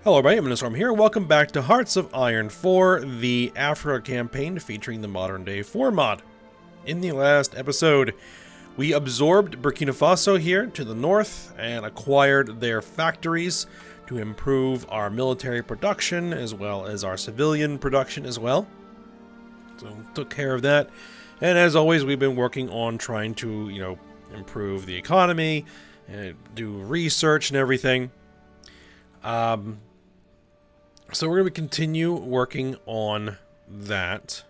Hello everybody, I'm Dishonor here, and welcome back to Hearts of Iron 4, the Africa campaign featuring the modern day 4 mod. In the last episode, we absorbed Burkina Faso here to the north and acquired their factories to improve our military production as well as our civilian production as well. So took care of that, and as always we've been working on trying to, improve the economy and do research and everything. So we're going to continue working on that.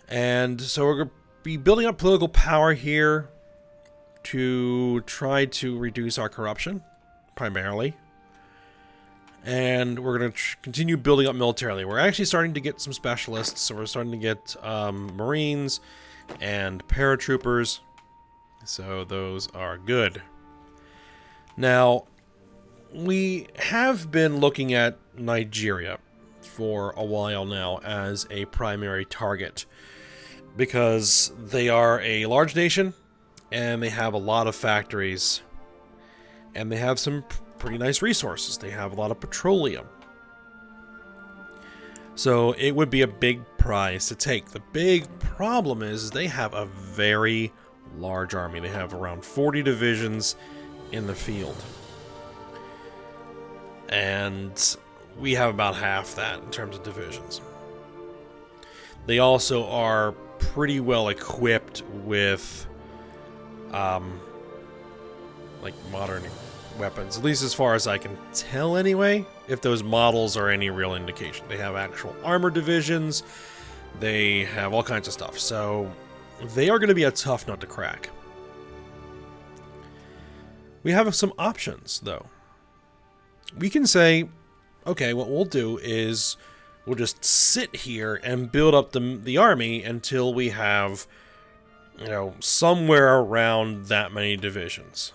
And so we're going to be building up political power here to try to reduce our corruption, primarily. And we're going to continue building up militarily. We're actually starting to get some specialists, so we're starting to get Marines and paratroopers. So those are good. Now, we have been looking at Nigeria for a while now as a primary target because they are a large nation and they have a lot of factories and they have some pretty nice resources. They have a lot of petroleum. So it would be a big prize to take. The big problem is they have a very large army. They have around 40 divisions in the field. And we have about half that in terms of divisions. They also are pretty well equipped with like modern weapons, at least as far as I can tell anyway, if those models are any real indication. They have actual armor divisions, they have all kinds of stuff, so they are going to be a tough nut to crack. We have some options though. We can say, okay, what we'll do is we'll just sit here and build up the army until we have, somewhere around that many divisions.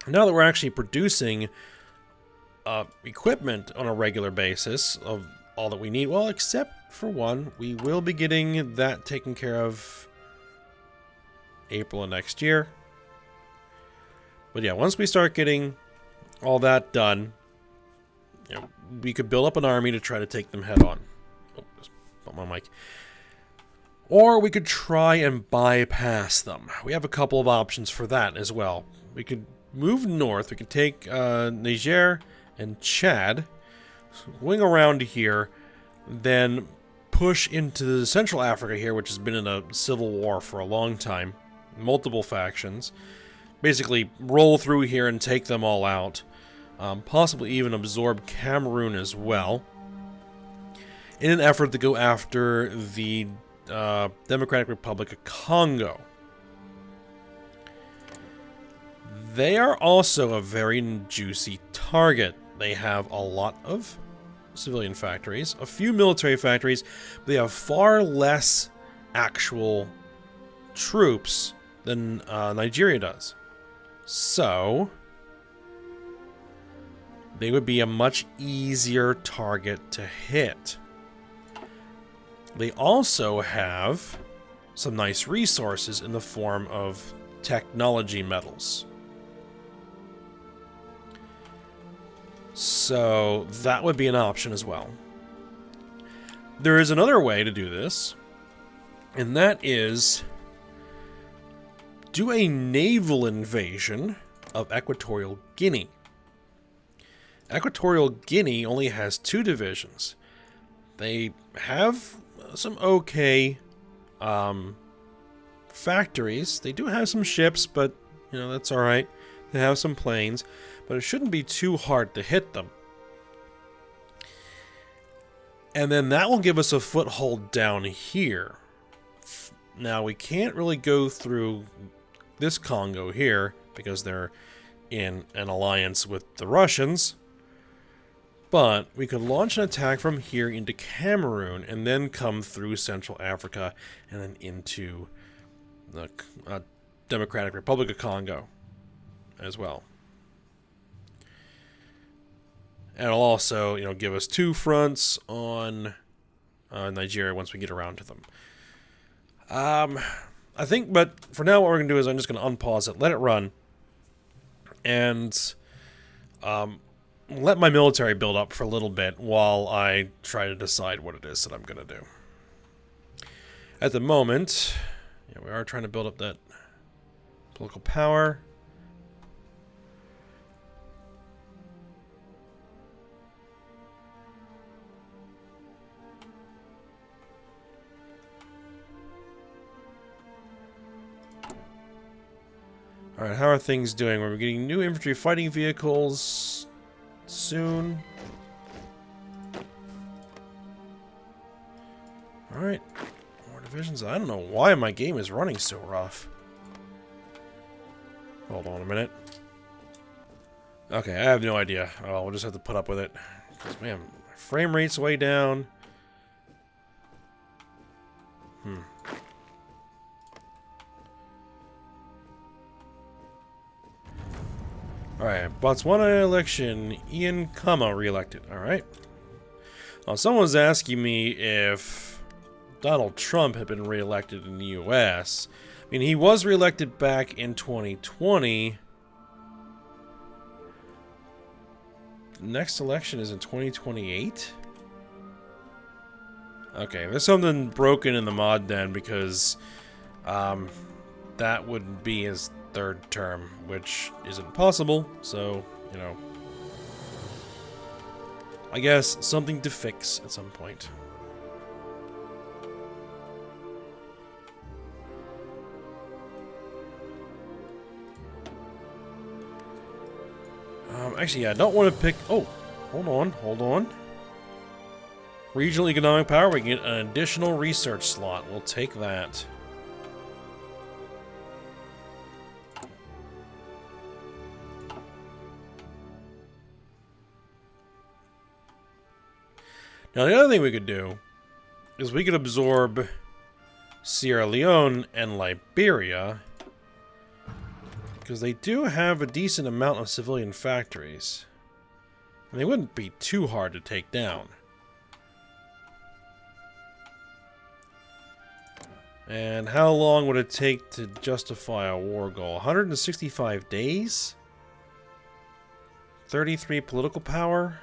Now that we're actually producing equipment on a regular basis of all that we need, well, except for one, we will be getting that taken care of April of next year. But yeah, once we start getting all that done, we could build up an army to try to take them head on. Oh, just bump my mic. Or we could try and bypass them. We have a couple of options for that as well. We could move north. We could take Niger and Chad, wing around here, then push into Central Africa here, which has been in a civil war for a long time. Multiple factions. Basically roll through here and take them all out. Possibly even absorb Cameroon as well, in an effort to go after the Democratic Republic of Congo. They are also a very juicy target. They have a lot of civilian factories, a few military factories, but they have far less actual troops than Nigeria does. So they would be a much easier target to hit. They also have some nice resources in the form of technology metals. So that would be an option as well. There is another way to do this, and that is do a naval invasion of Equatorial Guinea. Equatorial Guinea only has 2 divisions. They have some okay factories. They do have some ships, but that's alright. They have some planes, but it shouldn't be too hard to hit them. And then that will give us a foothold down here. Now we can't really go through this Congo here because they're in an alliance with the Russians. But we could launch an attack from here into Cameroon and then come through Central Africa and then into the Democratic Republic of Congo as well. And it'll also, give us 2 fronts on Nigeria once we get around to them. I think, but for now what we're going to do is I'm just going to unpause it, let it run, and Let my military build up for a little bit while I try to decide what it is that I'm going to do. At the moment, yeah, we are trying to build up that political power. Alright, how are things doing? We're getting new infantry fighting vehicles soon. Alright. More divisions. I don't know why my game is running so rough. Hold on a minute. Okay, I have no idea. Oh, we'll just have to put up with it. Because, man, my frame rate's way down. Alright, Botswana election. Ian Kama re-elected. Alright. Someone was asking me if Donald Trump had been re-elected in the U.S. I mean, he was re-elected back in 2020. The next election is in 2028? Okay, there's something broken in the mod then, because that would be his third term, which isn't possible, so, you know. I guess something to fix at some point. Actually, yeah, I don't want to pick... Oh, hold on. Regional economic power, we get an additional research slot. We'll take that. Now, the other thing we could do is we could absorb Sierra Leone and Liberia, because they do have a decent amount of civilian factories. And they wouldn't be too hard to take down. And how long would it take to justify a war goal? 165 days? 33 political power?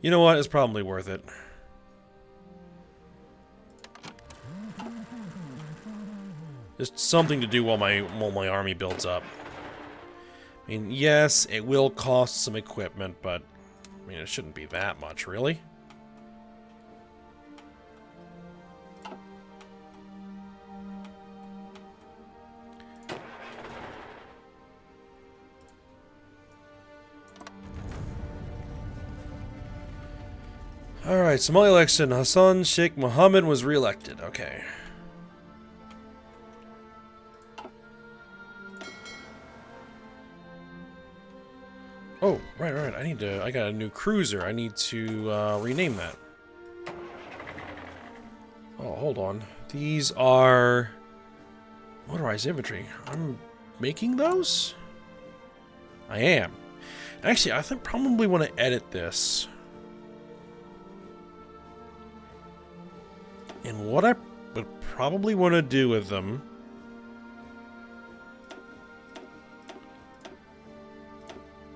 You know what? It's probably worth it. Just something to do while my army builds up. I mean, yes, it will cost some equipment, but I mean, it shouldn't be that much, really. Alright, Somali election. Hassan Sheikh Mohammed was re-elected. Okay. Oh, right. I got a new cruiser. I need to rename that. Oh, hold on. These are motorized infantry. I'm making those? I am. Actually, I think probably want to edit this. And what I would probably want to do with them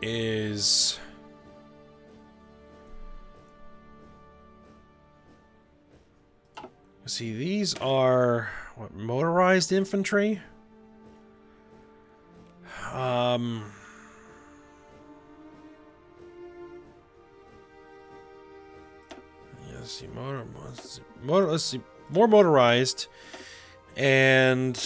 is... See, these are, what, motorized infantry? Let's see, let's see, more motorized, and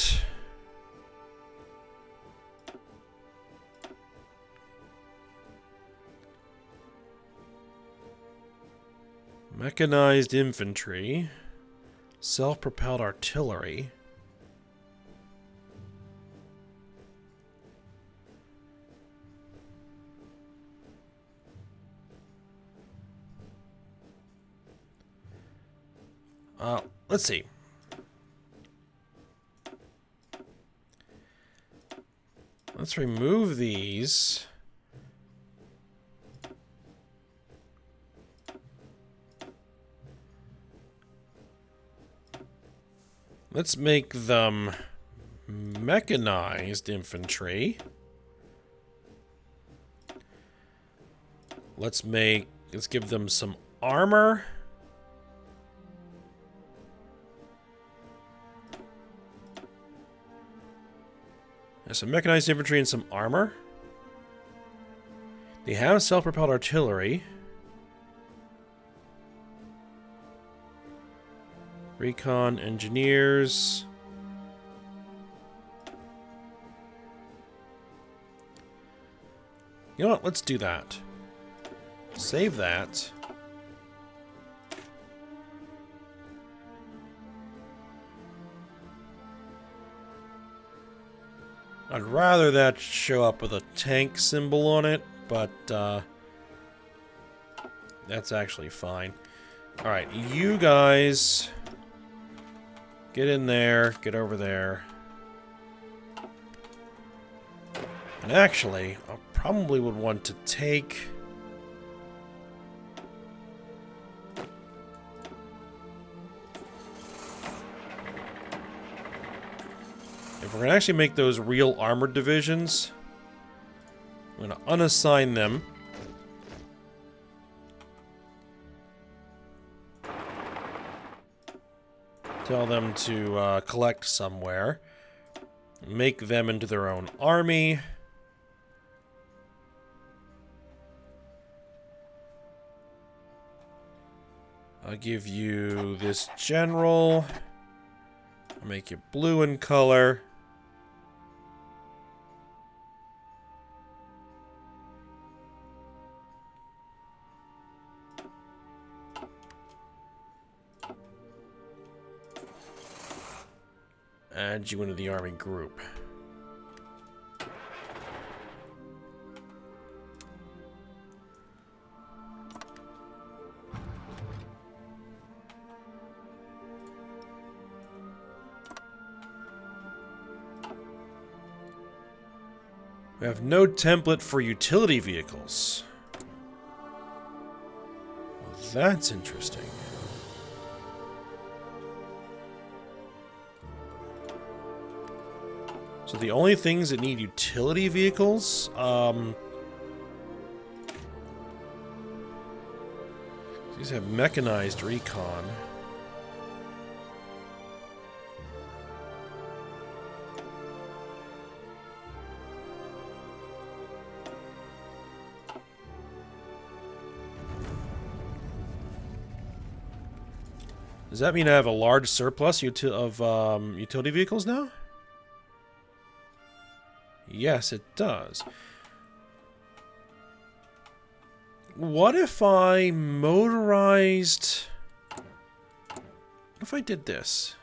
mechanized infantry, self-propelled artillery. Let's see. Let's remove these. Let's make them mechanized infantry. Let's give them some armor. There's some mechanized infantry and some armor. They have self-propelled artillery. Recon engineers. You know what? Let's do that. Save that. I'd rather that show up with a tank symbol on it, but that's actually fine. Alright, you guys get in there, get over there. And actually, I probably would want to take... If we're going to actually make those real armored divisions, I'm going to unassign them. Tell them to collect somewhere. Make them into their own army. I'll give you this general. I'll make you blue in color. Add you into the army group. We have no template for utility vehicles. Well, that's interesting. So the only things that need utility vehicles, these have mechanized recon. Does that mean I have a large surplus of utility vehicles now? Yes, it does. What if I motorized... What if I did this?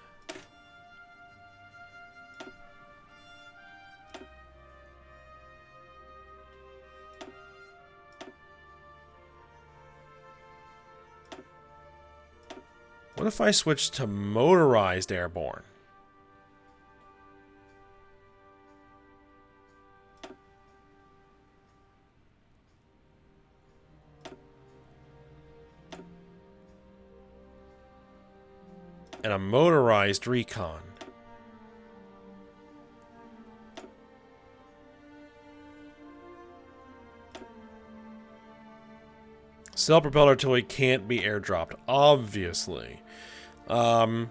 What if I switched to motorized airborne? And a motorized recon. Self-propelled artillery can't be airdropped, obviously. That's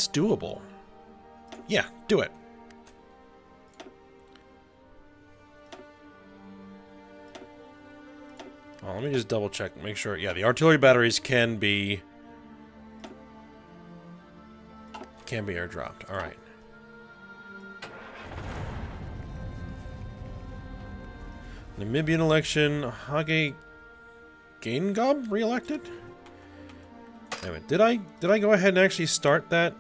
doable. Yeah, do it. Well, let me just double check, make sure. Yeah, the artillery batteries can be airdropped. All right. Namibian election. Hage Gaingob re-elected? Wait a minute, did I go ahead and actually start that?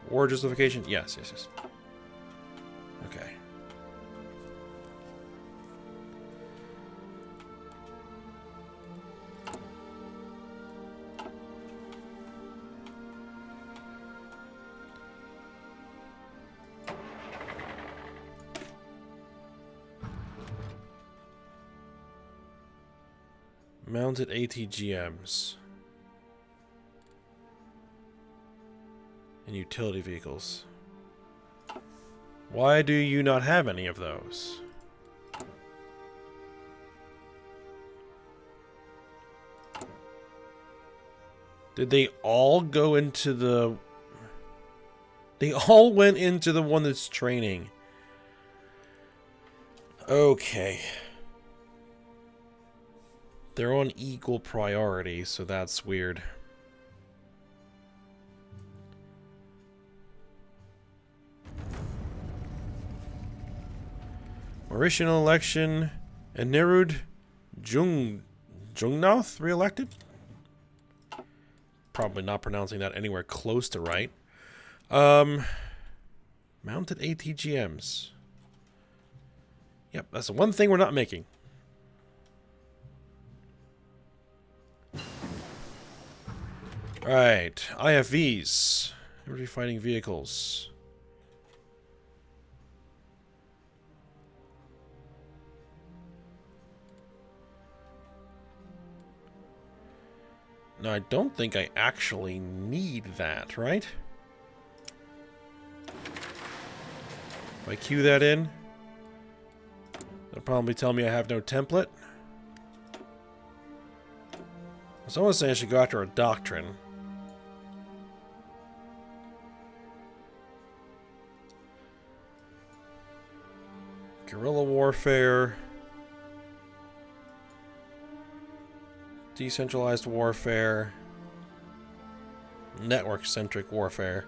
War justification? Yes. Okay. Mounted ATGMs. And utility vehicles. Why do you not have any of those? Did they all go into the... They all went into the one that's training. Okay. They're on equal priority, so that's weird. Mauritian election, and Nerud Jungnath re-elected? Probably not pronouncing that anywhere close to right. Mounted ATGMs. Yep, that's the one thing we're not making. Alright, IFVs. Infantry fighting vehicles. No, I don't think I actually need that, right? If I cue that in, they'll probably tell me I have no template. Someone's saying I should go after a doctrine. Guerrilla warfare. Decentralized warfare. Network-centric warfare.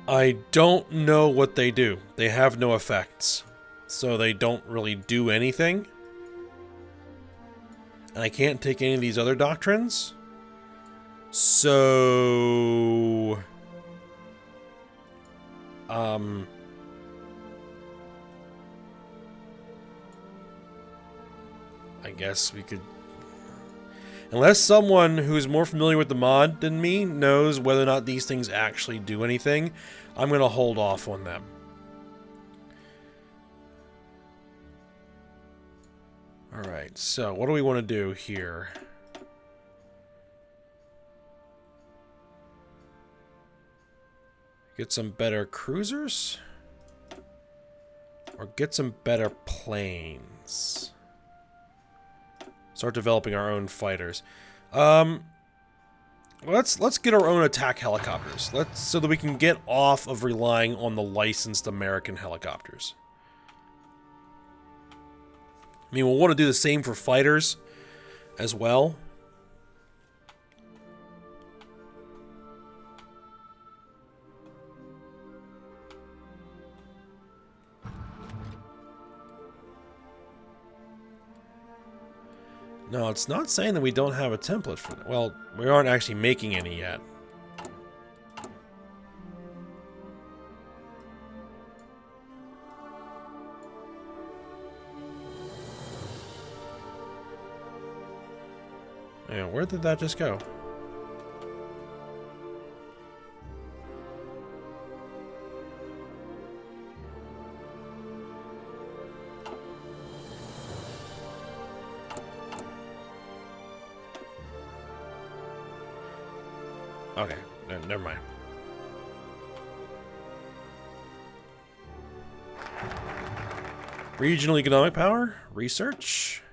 I don't know what they do. They have no effects. So they don't really do anything. And I can't take any of these other doctrines. So... I guess we could... Unless someone who's more familiar with the mod than me knows whether or not these things actually do anything, I'm going to hold off on them. Alright, so what do we want to do here? Get some better cruisers? Or get some better planes? Start developing our own fighters. Let's get our own attack helicopters. So that we can get off of relying on the licensed American helicopters. I mean, we'll want to do the same for fighters as well. No, it's not saying that we don't have a template for that. Well, we aren't actually making any yet. Yeah, where did that just go? Okay, never mind. Regional economic power? Research?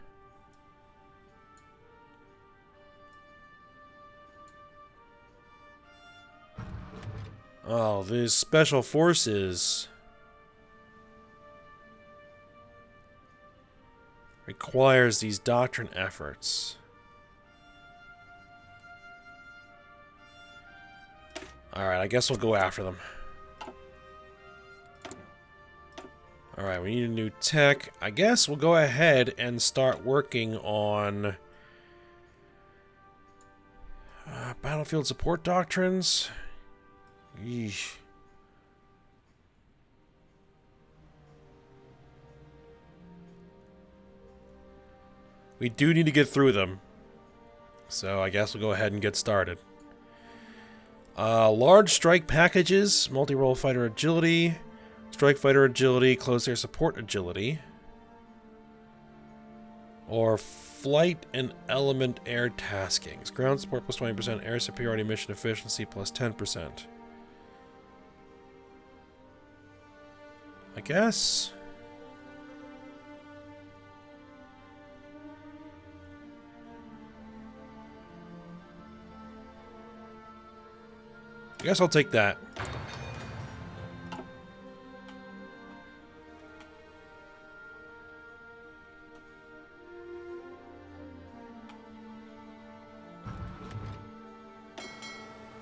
Oh, these special forces requires these doctrine efforts. Alright, I guess we'll go after them. Alright, we need a new tech. I guess we'll go ahead and start working on battlefield support doctrines. Yeesh. We do need to get through them. So I guess we'll go ahead and get started. Large strike packages, multi-role fighter agility, strike fighter agility, close air support agility. or flight and element air taskings. Ground support plus 20%, air superiority mission efficiency plus 10%. I guess. I guess I'll take that.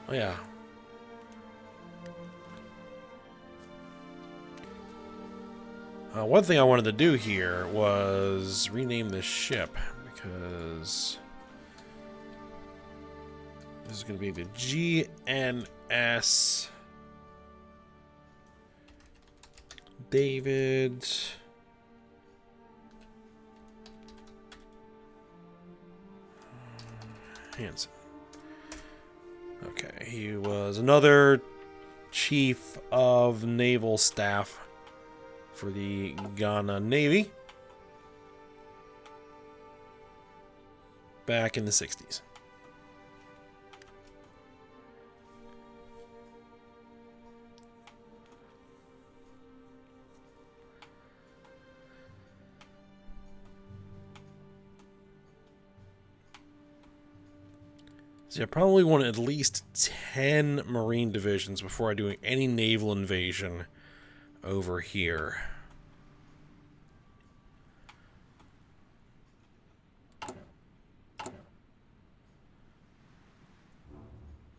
Oh, yeah. One thing I wanted to do here was rename this ship, because this is going to be the GNS David Hansen. Okay, he was another chief of naval staff for the Ghana Navy back in the 60s. So I probably want at least 10 Marine divisions before I do any naval invasion over here.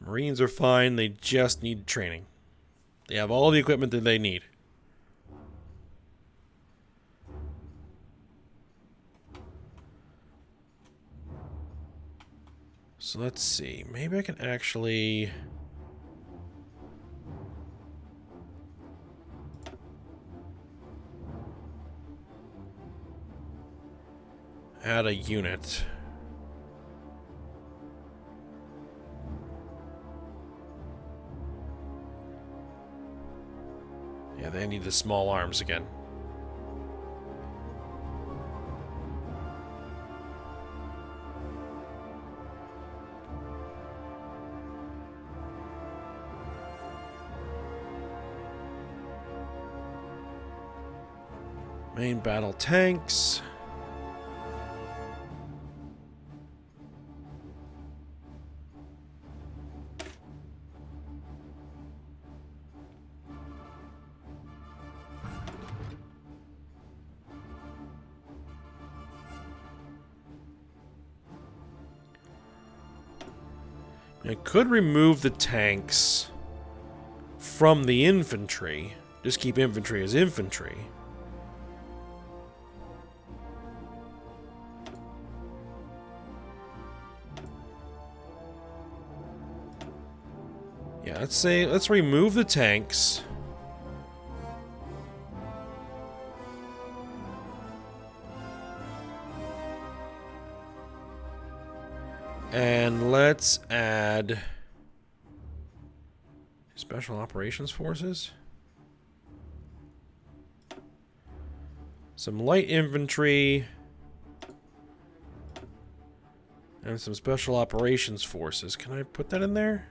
Marines are fine, they just need training. They have all the equipment that they need. So let's see, maybe I can actually add a unit. Yeah, they need the small arms again. Main battle tanks. I could remove the tanks from the infantry. Just keep infantry as infantry. Yeah, let's remove the tanks. And let's add Special Operations Forces. Some light infantry. And some Special Operations Forces. Can I put that in there?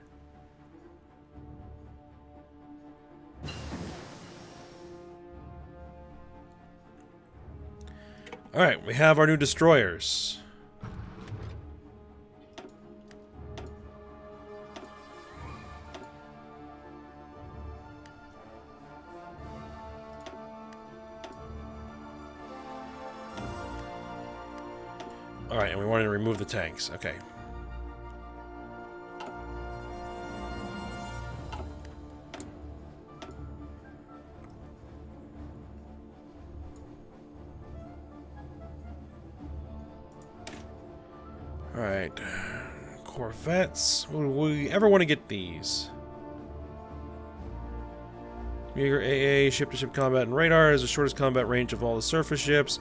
Alright, we have our new destroyers. Alright, and we wanted to remove the tanks. Okay. Alright. Corvettes. Would we ever want to get these? Meager AA, ship-to-ship combat and radar is the shortest combat range of all the surface ships.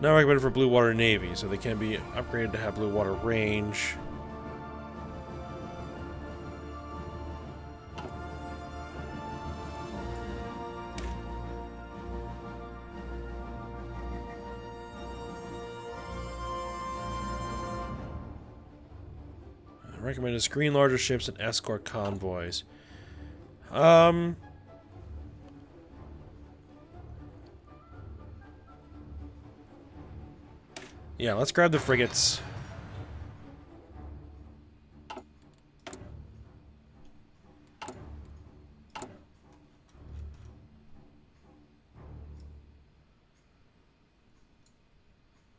Not recommended for Blue Water Navy, so they can be upgraded to have Blue Water range. Recommended screen larger ships and escort convoys. Yeah, let's grab the frigates.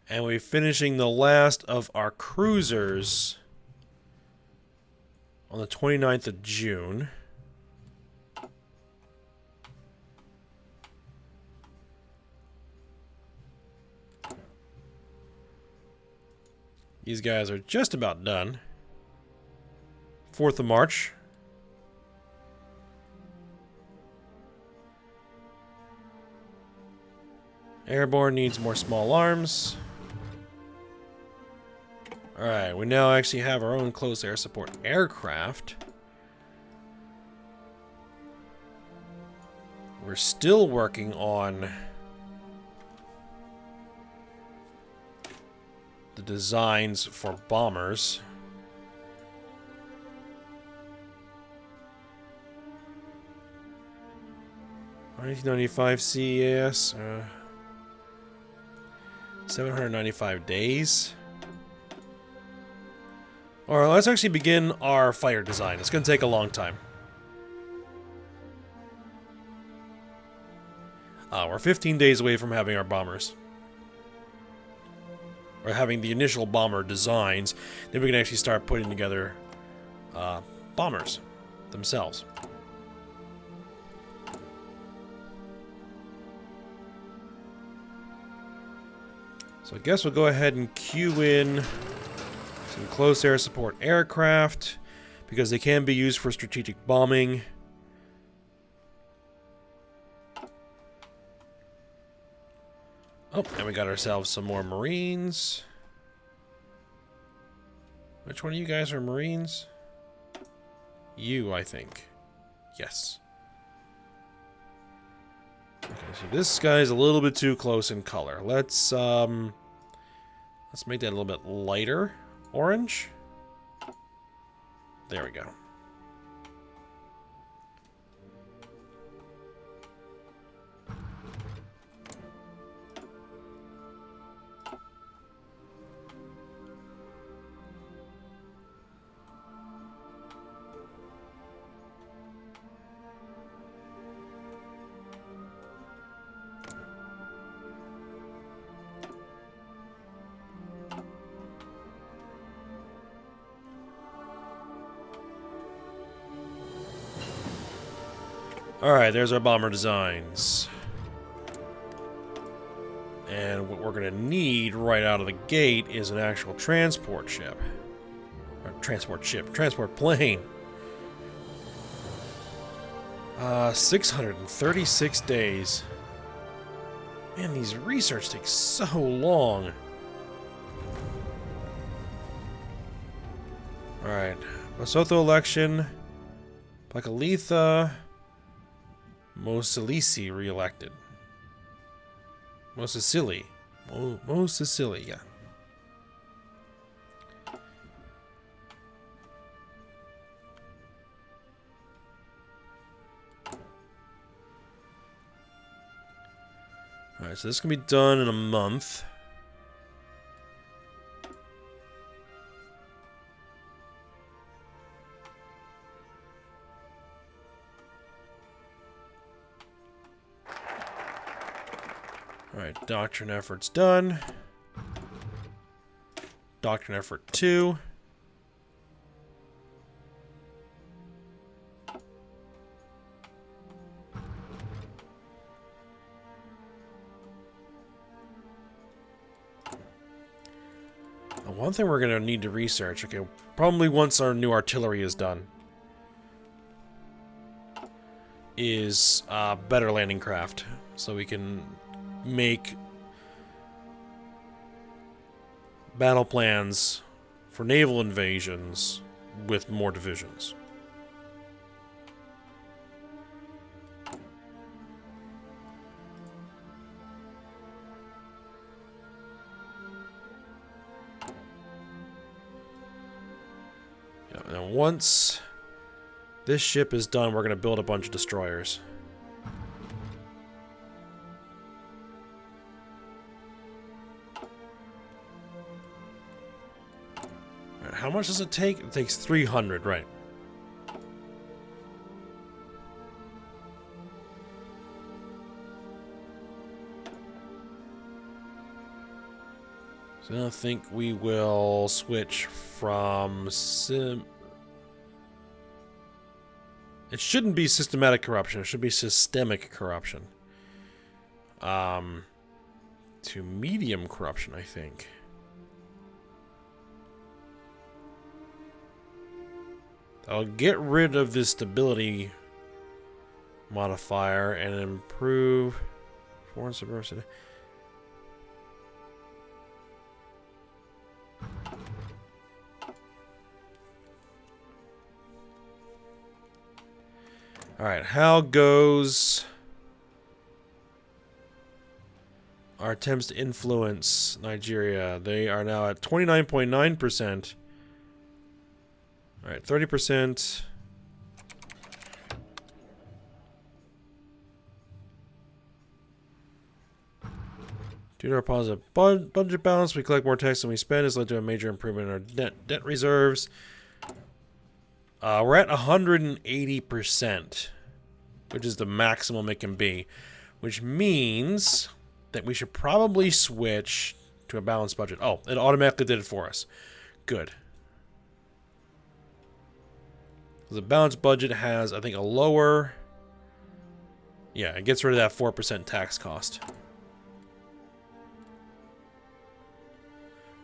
And we're finishing the last of our cruisers on the 29th of June. These guys are just about done. 4th of March. Airborne needs more small arms. Alright, we now actually have our own close air support aircraft. We're still working on the designs for bombers. $1995 CES. 795 days. Alright, let's actually begin our fighter design. It's going to take a long time. We're 15 days away from having our bombers. Or having the initial bomber designs. Then we can actually start putting together bombers themselves. So I guess we'll go ahead and queue in some close air support aircraft, because they can be used for strategic bombing. Oh, and we got ourselves some more Marines. Which one of you guys are Marines? You, I think. Yes. Okay, so this guy's a little bit too close in color. Let's make that a little bit lighter orange. There we go. Alright, there's our bomber designs. And what we're going to need right out of the gate is an actual transport ship. Or transport plane. 636 days. Man, these research takes so long. Alright, Lesotho election. Pakalitha. Mosilisi re-elected. Mosisili, yeah. Alright, so this can be done in a month. Alright, doctrine effort's done. Doctrine effort 2. One thing we're going to need to research, okay, probably once our new artillery is done, is better landing craft, so we can make battle plans for naval invasions with more divisions. once this ship is done, we're going to build a bunch of destroyers. Alright, how much does it take? It takes 300, right. So I think we will switch from It shouldn't be systematic corruption. It should be systemic corruption. To medium corruption, I think. I'll get rid of this stability modifier and improve foreign subversity. Alright, how goes our attempts to influence Nigeria? They are now at 29.9%. Alright, 30%. Due to our positive budget balance, we collect more tax than we spend. Has led to a major improvement in our debt reserves. We're at 180%, which is the maximum it can be, which means that we should probably switch to a balanced budget. Oh, it automatically did it for us. Good. The balanced budget has, I think, a lower... Yeah, it gets rid of that 4% tax cost.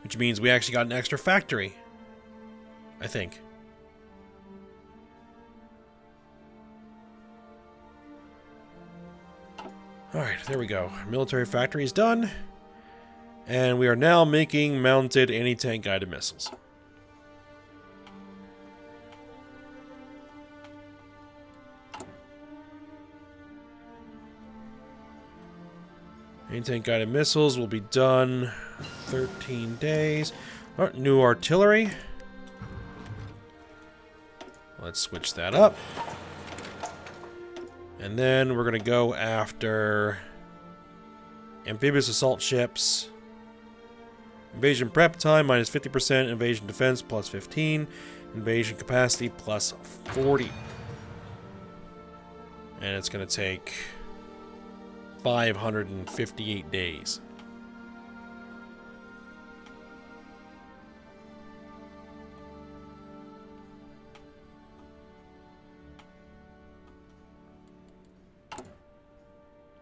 Which means we actually got an extra factory. I think. Alright, there we go. Military factory is done. And we are now making mounted anti-tank guided missiles. Anti-tank guided missiles will be done 13 days. Alright, new artillery. Let's switch that up. And then we're going to go after amphibious assault ships. Invasion prep time minus 50%. Invasion defense plus 15. Invasion capacity plus 40. And it's going to take 558 days.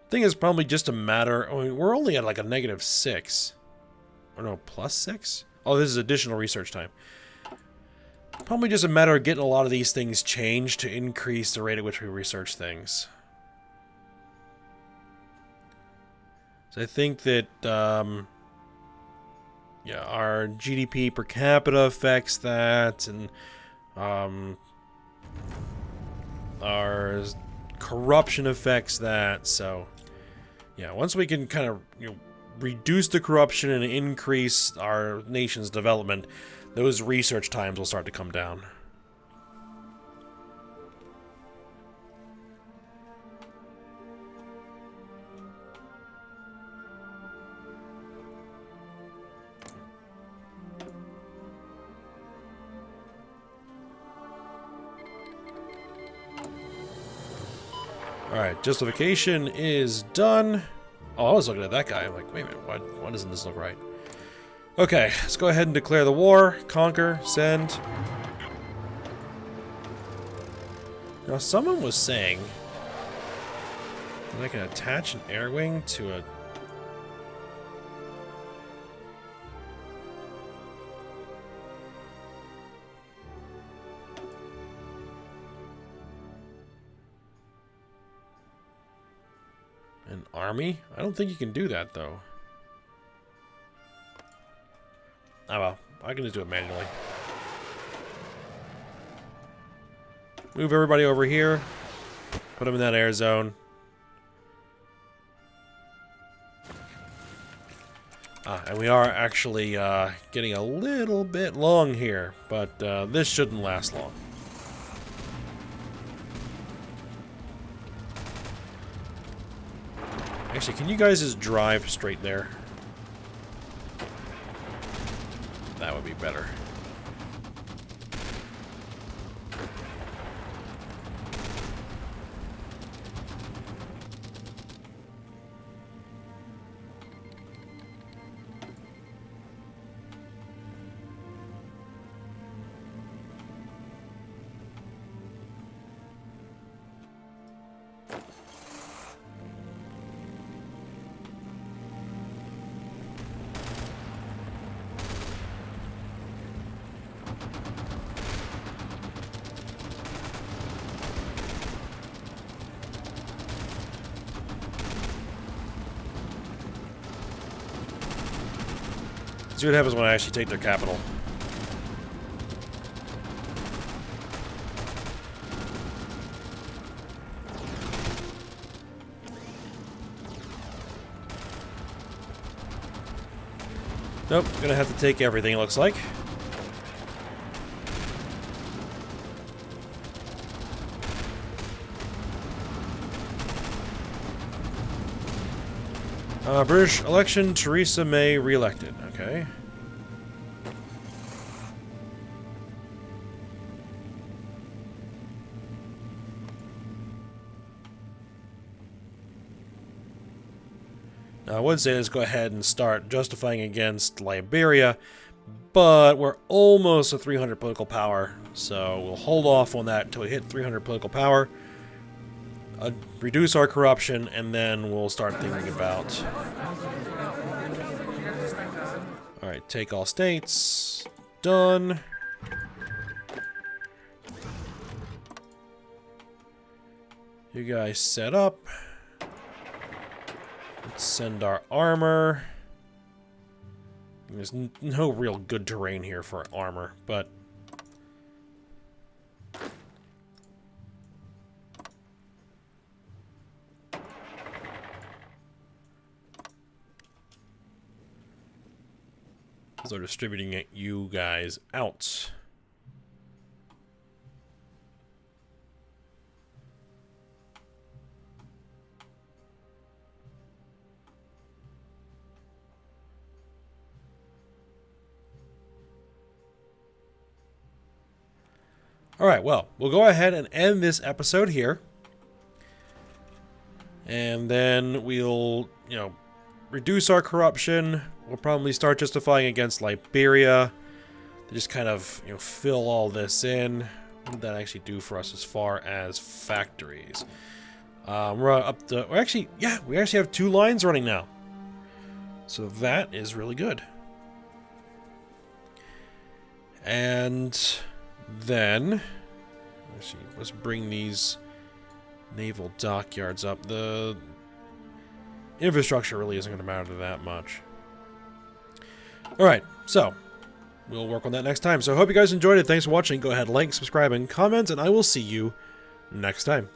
I think it's probably just a matter... I mean, we're only at like a -6. Or no, +6? Oh, this is additional research time. Probably just a matter of getting a lot of these things changed to increase the rate at which we research things. So I think that, yeah, our GDP per capita affects that, and our corruption affects that, so... Yeah, once we can kind of, reduce the corruption and increase our nation's development, those research times will start to come down. Alright, justification is done. Oh, I was looking at that guy. I'm like, wait a minute, why doesn't this look right? Okay, let's go ahead and declare the war. Conquer, send. Now, someone was saying that I can attach an air wing to a... An army? I don't think you can do that, though. Oh well, I can just do it manually. Move everybody over here. Put them in that air zone. And we are actually getting a little bit long here, but this shouldn't last long. Actually, can you guys just drive straight there? That would be better. See what happens when I actually take their capital. Nope, gonna have to take everything, it looks like. British election, Theresa May re-elected. Okay. Now, I would say let's go ahead and start justifying against Liberia, but we're almost at 300 political power, so we'll hold off on that until we hit 300 political power. Reduce our corruption, and then we'll start thinking about... Alright, take all states. Done. You guys set up. Let's send our armor. There's no real good terrain here for armor, but... So distributing you guys out. Alright, well, we'll go ahead and end this episode here. And then we'll, reduce our corruption. We'll probably start justifying against Liberia. Just kind of, fill all this in. What did that actually do for us as far as factories? We're up to... we actually have 2 lines running now. So that is really good. And then... let's bring these naval dockyards up. The infrastructure really isn't going to matter that much. Alright, so we'll work on that next time. So I hope you guys enjoyed it. Thanks for watching. Go ahead, like, subscribe, and comment, and I will see you next time.